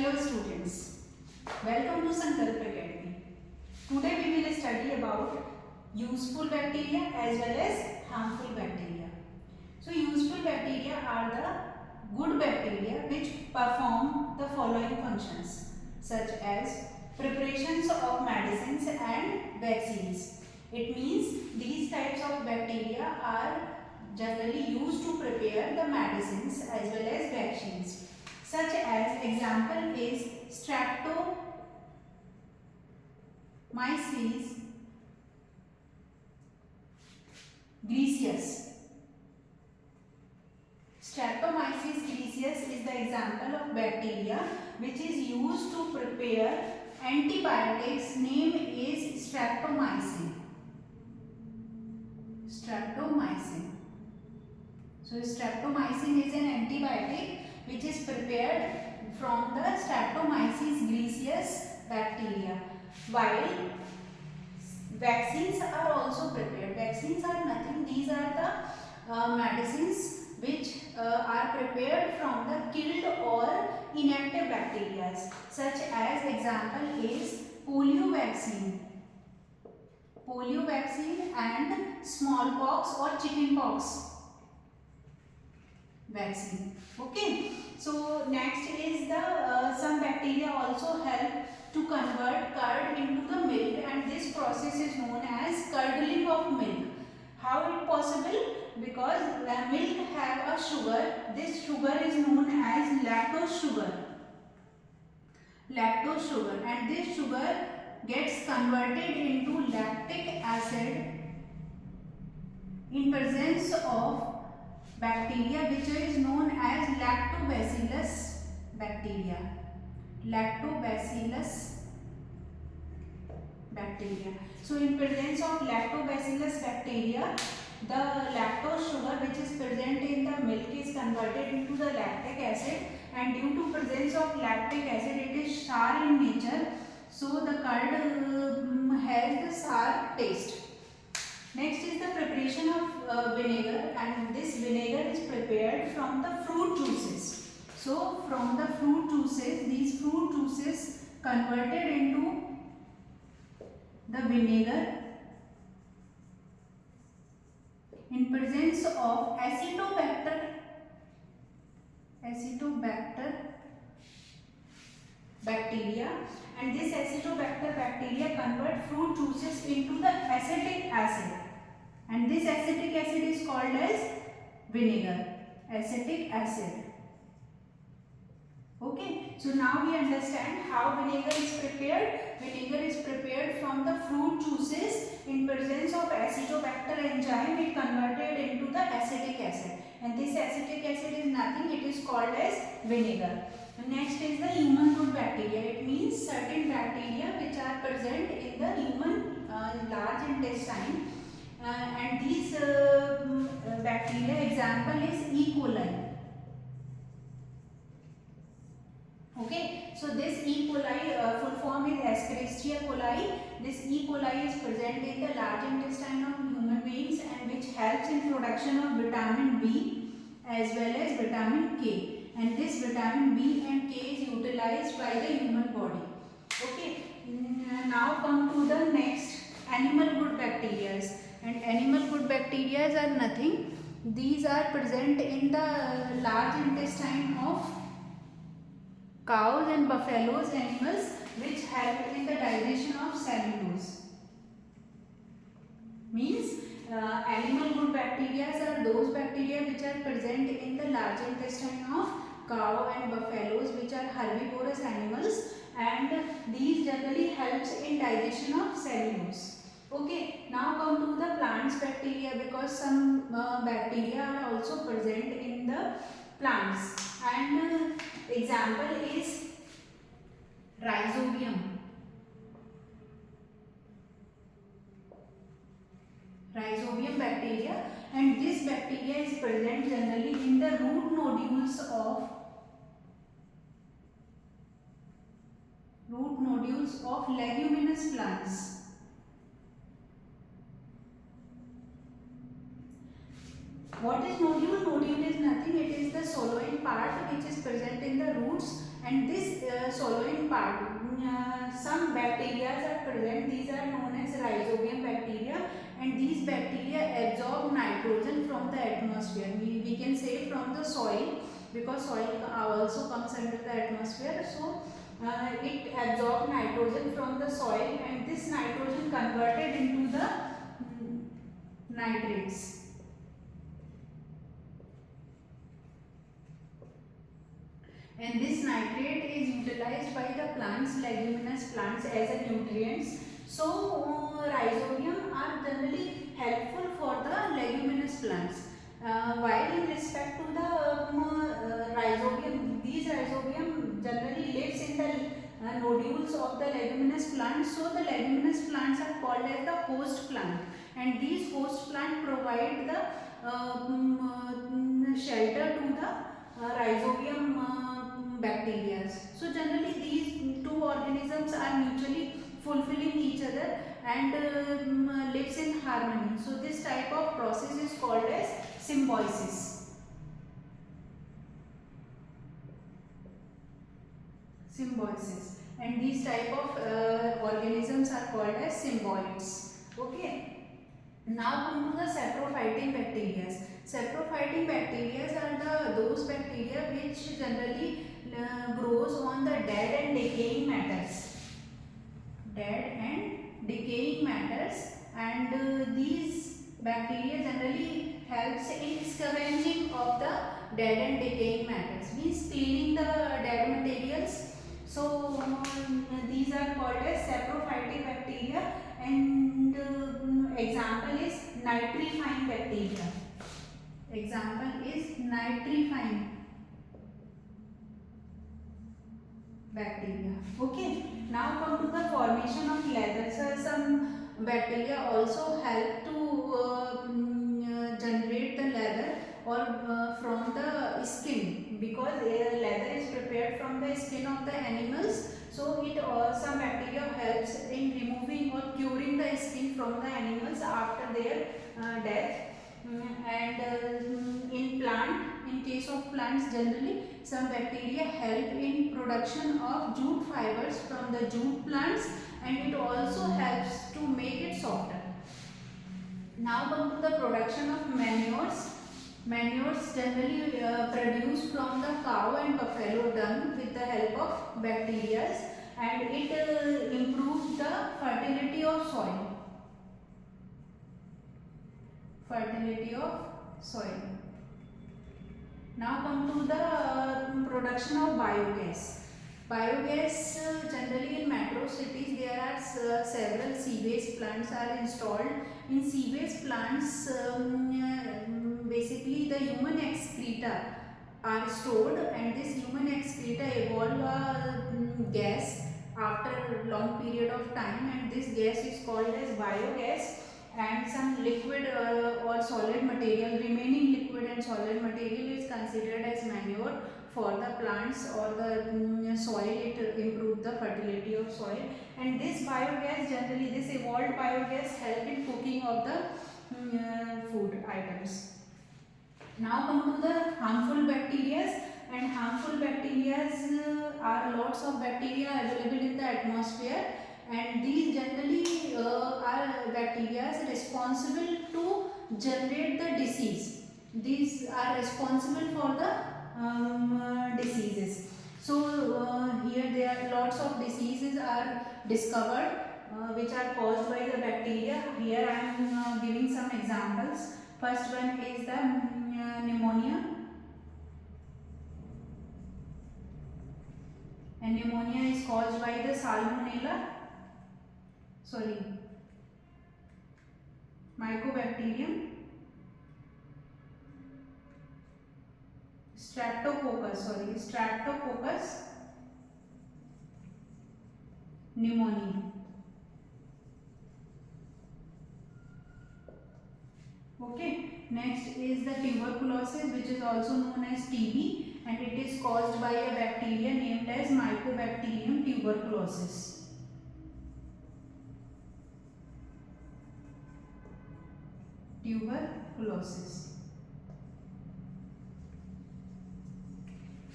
Hello students, welcome to Sankalp Academy. Today we will study about useful bacteria as well as harmful bacteria. So useful bacteria are the good bacteria which perform the following functions such as preparations of medicines and vaccines. It means these types of bacteria are generally used to prepare the medicines as well as vaccines. Such as example is Streptomyces graeus. Streptomyces graeus is the example of bacteria which is used to prepare antibiotics. Name is streptomycin. Streptomycin. So streptomycin is an antibiotic which is prepared from the Streptomyces graeus bacteria. While vaccines are also prepared. Vaccines are nothing. These are the medicines which are prepared from the killed or inactive bacteria. Such as example is polio vaccine. Polio vaccine and smallpox or chickenpox vaccine. Okay, so next is the some bacteria also help to convert curd into the milk, and this process is known as curdling of milk. How it possible? Because the milk have a sugar. This sugar is known as lactose sugar. Lactose sugar, and this sugar gets converted into lactic acid in presence of bacteria which is known as lactobacillus bacteria. Lactobacillus bacteria. So in presence of lactobacillus bacteria, the lactose sugar which is present in the milk is converted into the lactic acid, and due to presence of lactic acid it is sour in nature, so the curd has the sour taste. Next is the preparation of vinegar, and this vinegar is prepared from the fruit juices. So from the fruit juices, these fruit juices converted into the vinegar in presence of Acetobacter bacteria, and this Acetobacter bacteria convert fruit juices into the acetic acid, and this acetic acid is called as vinegar. Acetic acid. Okay, so now we understand how vinegar is prepared. Vinegar is prepared from the fruit juices in presence of Acetobacter enzyme. It converted into the acetic acid, and this acetic acid is nothing. It is called as vinegar. Next is the human good bacteria. It means certain bacteria which are present in the human large intestine, and these bacteria example is E. coli. Okay, so this E. coli full form is Escherichia coli. This E. coli is present in the large intestine of human beings, and which helps in production of vitamin B as well as vitamin K. And this vitamin B and K is utilized by the human body. Okay, now come to the next, animal good bacteria. And animal good bacteria are nothing. These are present in the large intestine of cows and buffaloes, animals which help in the digestion of cellulose. Means animal good bacteria are those bacteria which are present in the large intestine of cow and buffaloes, which are herbivorous animals, and these generally helps in digestion of cellulose. Okay, now come to the plants bacteria, because some bacteria are also present in the plants, and example is Rhizobium. Rhizobium bacteria, and this bacteria is present generally in the root nodules of leguminous plants. What is nodule? Nodule is nothing. It is the soloin part which is present in the roots, and this soloin part, some bacteria are present. These are known as rhizobium bacteria, and these bacteria absorb nitrogen from the atmosphere. We can say from the soil, because soil also comes under the atmosphere. So it absorbs nitrogen from the soil, and this nitrogen converted into the nitrates. And this nitrate is utilized by the plants, leguminous plants, as a nutrients. So rhizobium are generally helpful for the leguminous plants. While in respect to the rhizobium, these rhizobium generally lives in the nodules of the leguminous plants. So the leguminous plants are called as the host plant, and these host plant provide the shelter to the rhizobium bacteria. So generally these two organisms are mutually fulfilling each other and lives in harmony. So this type of process is called as symbiosis. Symbiosis. And these type of organisms are called as symbiotes. Okay. Now come to the saprophytic bacteria. Saprophytic bacteria are those bacteria which generally grows on the dead and decaying matters. Dead and decaying matters, and these bacteria generally helps in scavenging of the dead and decaying matters, means cleaning the dead materials. So these are called as saprophytic bacteria, and example is nitrifying bacteria. Example is nitrifying bacteria. Okay. Now come to the formation of leather. So some bacteria also help to generate the leather or from the skin, because leather is prepared from the skin of the animals. So it some bacteria helps in removing or curing the skin from the animals after their death. And in case of plants, generally some bacteria help in production of jute fibers from the jute plants, and it also helps to make it softer. Now come to the production of manures. Manures generally produced from the cow and buffalo dung with the help of bacteria, and it improves the fertility of soil. Fertility of soil. Now come to the production of biogas. Biogas, generally in metro cities there are several sewage plants are installed. In sewage plants, basically the human excreta are stored, and this human excreta evolve a gas after long period of time, and this gas is called as biogas. And some liquid or solid material, remaining liquid and solid material is considered as manure for the plants or the soil. It improves the fertility of soil, and this biogas, generally this evolved biogas, help in cooking of the food items. Now come to the harmful bacteria, and harmful bacteria are lots of bacteria available in the atmosphere, and these generally are bacteria responsible to generate the disease. These are responsible for the diseases. So here there are lots of diseases are discovered which are caused by the bacteria. Here I am giving some examples. First one is the pneumonia. And pneumonia is caused by the Mycobacterium Streptococcus pneumoniae. Okay. Next is the tuberculosis, which is also known as TB, and it is caused by a bacteria named as Mycobacterium tuberculosis. Tuberculosis.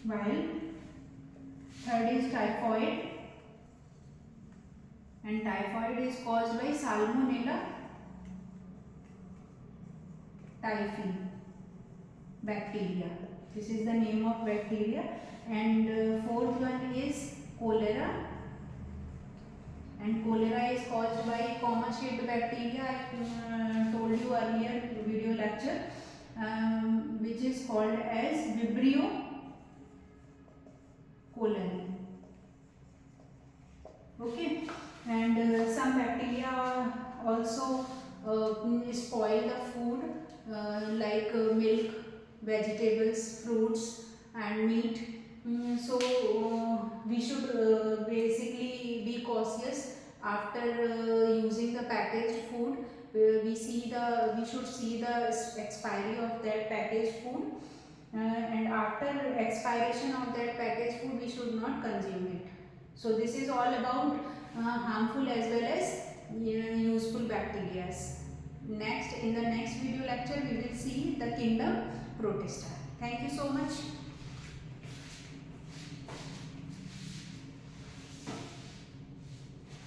while third is typhoid, and typhoid is caused by Salmonella typhi bacteria. This is the name of bacteria. And fourth one is cholera, and cholera is caused by comma shaped bacteria. I told you earlier video lecture, which is called as Vibrio cholerae. Okay, and some bacteria also spoil the food, like milk, vegetables, fruits, and meat. We should basically be cautious after using the packaged food. We should see the expiry of that packaged food, and after expiration of that packaged food we should not consume it. So this is all about harmful as well as useful bacteria. In the next video lecture we will see the kingdom Protista. Thank you so much.